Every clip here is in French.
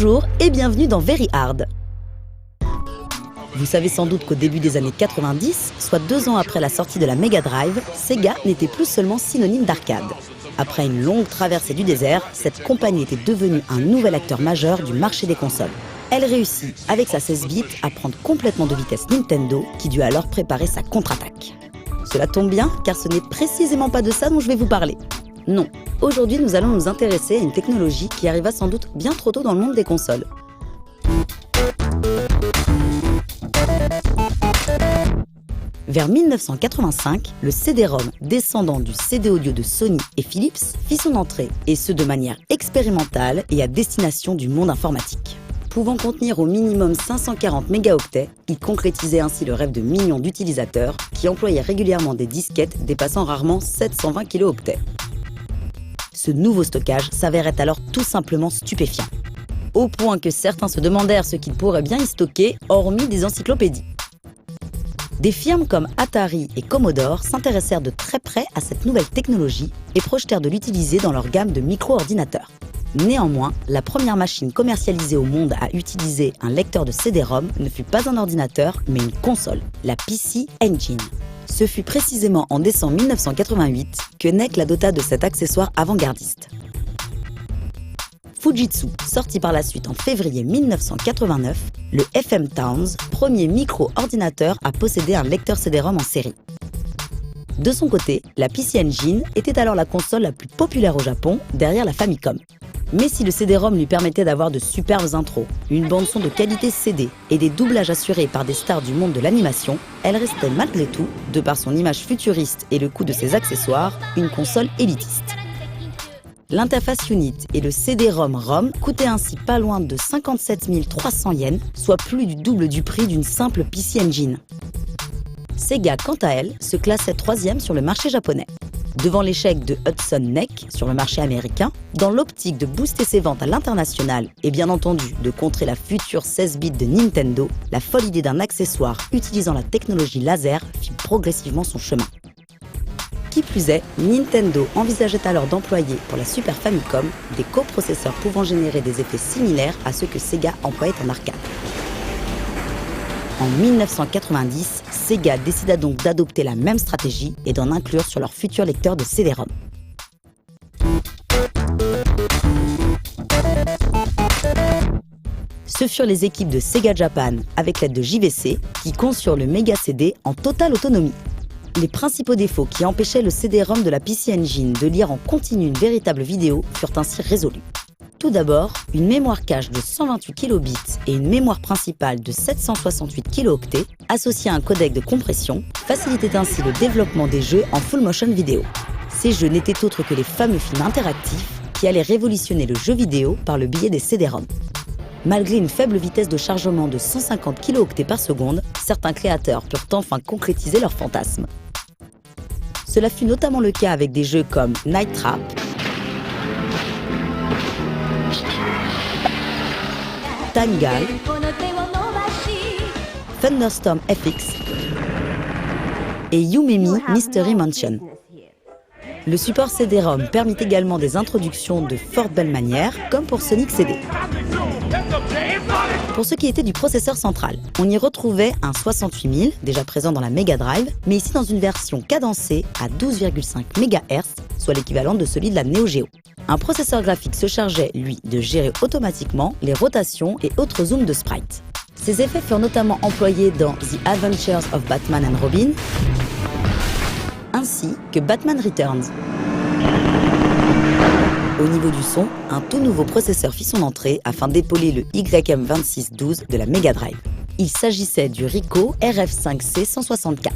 Bonjour et bienvenue dans Very Hard. Vous savez sans doute qu'au début des années 90, soit 2 ans après la sortie de la Mega Drive, Sega n'était plus seulement synonyme d'arcade. Après une longue traversée du désert, cette compagnie était devenue un nouvel acteur majeur du marché des consoles. Elle réussit, avec sa 16 bits, à prendre complètement de vitesse Nintendo, qui dut alors préparer sa contre-attaque. Cela tombe bien, car ce n'est précisément pas de ça dont je vais vous parler. Non, aujourd'hui nous allons nous intéresser à une technologie qui arriva sans doute bien trop tôt dans le monde des consoles. Vers 1985, le CD-ROM, descendant du CD audio de Sony et Philips, fit son entrée, et ce de manière expérimentale et à destination du monde informatique. Pouvant contenir au minimum 540 mégaoctets, il concrétisait ainsi le rêve de millions d'utilisateurs qui employaient régulièrement des disquettes dépassant rarement 720 kilooctets. Ce nouveau stockage s'avérait alors tout simplement stupéfiant, au point que certains se demandèrent ce qu'ils pourraient bien y stocker, hormis des encyclopédies. Des firmes comme Atari et Commodore s'intéressèrent de très près à cette nouvelle technologie et projetèrent de l'utiliser dans leur gamme de micro-ordinateurs. Néanmoins, la première machine commercialisée au monde à utiliser un lecteur de CD-ROM ne fut pas un ordinateur, mais une console, la PC Engine. Ce fut précisément en décembre 1988 que NEC la dota de cet accessoire avant-gardiste. Fujitsu, sorti par la suite en février 1989, le FM Towns, premier micro-ordinateur à posséder un lecteur CD-ROM en série. De son côté, la PC Engine était alors la console la plus populaire au Japon, derrière la Famicom. Mais si le CD-ROM lui permettait d'avoir de superbes intros, une bande-son de qualité CD et des doublages assurés par des stars du monde de l'animation, elle restait malgré tout, de par son image futuriste et le coût de ses accessoires, une console élitiste. L'interface unit et le CD-ROM coûtaient ainsi pas loin de 57 300 yens, soit plus du double du prix d'une simple PC Engine. Sega, quant à elle, se classait 3e sur le marché japonais. Devant l'échec de Hudson NEC sur le marché américain, dans l'optique de booster ses ventes à l'international et bien entendu de contrer la future 16 bits de Nintendo, la folle idée d'un accessoire utilisant la technologie laser fit progressivement son chemin. Qui plus est, Nintendo envisageait alors d'employer pour la Super Famicom des coprocesseurs pouvant générer des effets similaires à ceux que Sega employait en arcade. En 1990, Sega décida donc d'adopter la même stratégie et d'en inclure sur leur futur lecteur de CD-ROM. Ce furent les équipes de Sega Japan, avec l'aide de JVC, qui conçurent le Mega CD en totale autonomie. Les principaux défauts qui empêchaient le CD-ROM de la PC Engine de lire en continu une véritable vidéo furent ainsi résolus. Tout d'abord, une mémoire cache de 128 kilobits et une mémoire principale de 768 kilooctets, associée à un codec de compression, facilitaient ainsi le développement des jeux en full motion vidéo. Ces jeux n'étaient autres que les fameux films interactifs qui allaient révolutionner le jeu vidéo par le biais des CD-ROM. Malgré une faible vitesse de chargement de 150 kilooctets par seconde, certains créateurs purent enfin concrétiser leurs fantasmes. Cela fut notamment le cas avec des jeux comme Night Trap, Tangal, Thunderstorm FX et Yumemi Mystery Mansion. Le support CD-ROM permit également des introductions de fort belle manière, comme pour Sonic CD. Pour ce qui était du processeur central, on y retrouvait un 68000, déjà présent dans la Mega Drive, mais ici dans une version cadencée à 12,5 MHz, soit l'équivalent de celui de la Neo Geo. Un processeur graphique se chargeait, lui, de gérer automatiquement les rotations et autres zooms de sprites. Ces effets furent notamment employés dans The Adventures of Batman and Robin, ainsi que Batman Returns. Au niveau du son, un tout nouveau processeur fit son entrée afin d'épauler le YM2612 de la Mega Drive. Il s'agissait du Ricoh RF5C164.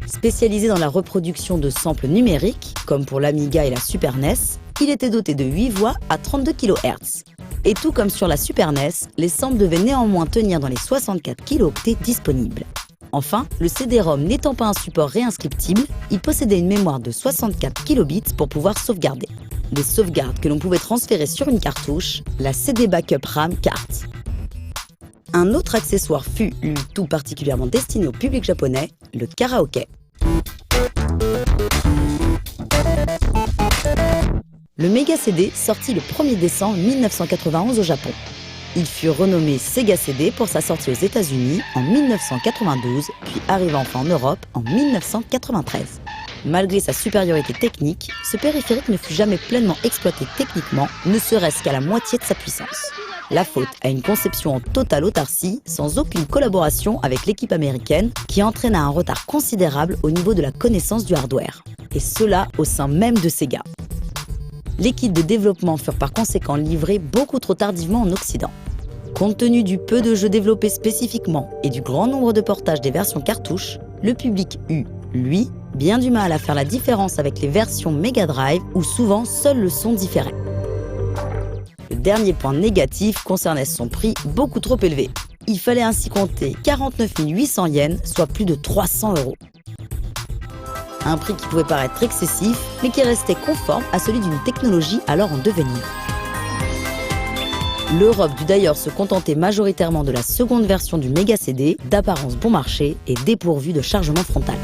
Spécialisé dans la reproduction de samples numériques, comme pour l'Amiga et la Super NES, il était doté de 8 voix à 32 kHz. Et tout comme sur la Super NES, les samples devaient néanmoins tenir dans les 64 kilooctets disponibles. Enfin, le CD-ROM n'étant pas un support réinscriptible, il possédait une mémoire de 64 kilobits pour pouvoir sauvegarder. Des sauvegardes que l'on pouvait transférer sur une cartouche, la CD Backup RAM Cart. Un autre accessoire fut, lui, tout particulièrement destiné au public japonais, le karaoké. Le Mega CD sortit le 1er décembre 1991 au Japon. Il fut renommé Sega CD pour sa sortie aux États-Unis en 1992, puis arriva enfin en Europe en 1993. Malgré sa supériorité technique, ce périphérique ne fut jamais pleinement exploité techniquement, ne serait-ce qu'à la moitié de sa puissance. La faute à une conception en totale autarcie, sans aucune collaboration avec l'équipe américaine, qui entraîna un retard considérable au niveau de la connaissance du hardware. Et cela au sein même de Sega. Les kits de développement furent par conséquent livrés beaucoup trop tardivement en Occident. Compte tenu du peu de jeux développés spécifiquement et du grand nombre de portages des versions cartouches, le public eut, lui, bien du mal à faire la différence avec les versions Mega Drive où souvent seul le son différait. Le dernier point négatif concernait son prix beaucoup trop élevé. Il fallait ainsi compter 49 800 yens, soit plus de 300 €. Un prix qui pouvait paraître excessif, mais qui restait conforme à celui d'une technologie alors en devenir. L'Europe dut d'ailleurs se contenter majoritairement de la seconde version du Mega CD, d'apparence bon marché et dépourvue de chargement frontal.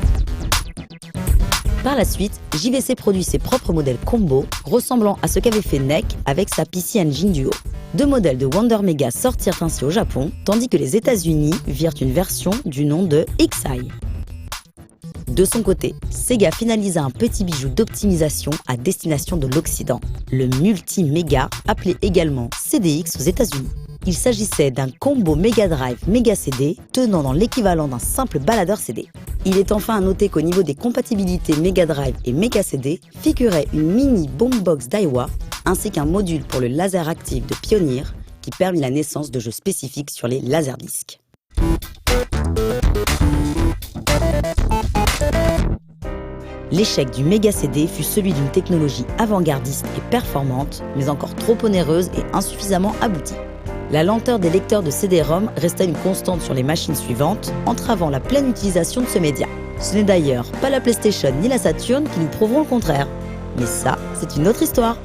Par la suite, JVC produit ses propres modèles combo, ressemblant à ce qu'avait fait NEC avec sa PC Engine Duo. 2 modèles de Wonder Mega sortirent ainsi au Japon, tandis que les États-Unis virent une version du nom de XI. De son côté, Sega finalisa un petit bijou d'optimisation à destination de l'Occident, le Multi-Mega, appelé également CDX aux États-Unis. Il s'agissait d'un combo Mega Drive Mega CD tenant dans l'équivalent d'un simple baladeur CD. Il est enfin à noter qu'au niveau des compatibilités Mega Drive et Mega CD figurait une mini boombox Daiwa ainsi qu'un module pour le laser actif de Pioneer qui permit la naissance de jeux spécifiques sur les laserdiscs. L'échec du Mega CD fut celui d'une technologie avant-gardiste et performante, mais encore trop onéreuse et insuffisamment aboutie. La lenteur des lecteurs de CD-ROM resta une constante sur les machines suivantes, entravant la pleine utilisation de ce média. Ce n'est d'ailleurs pas la PlayStation ni la Saturn qui nous prouveront le contraire. Mais ça, c'est une autre histoire.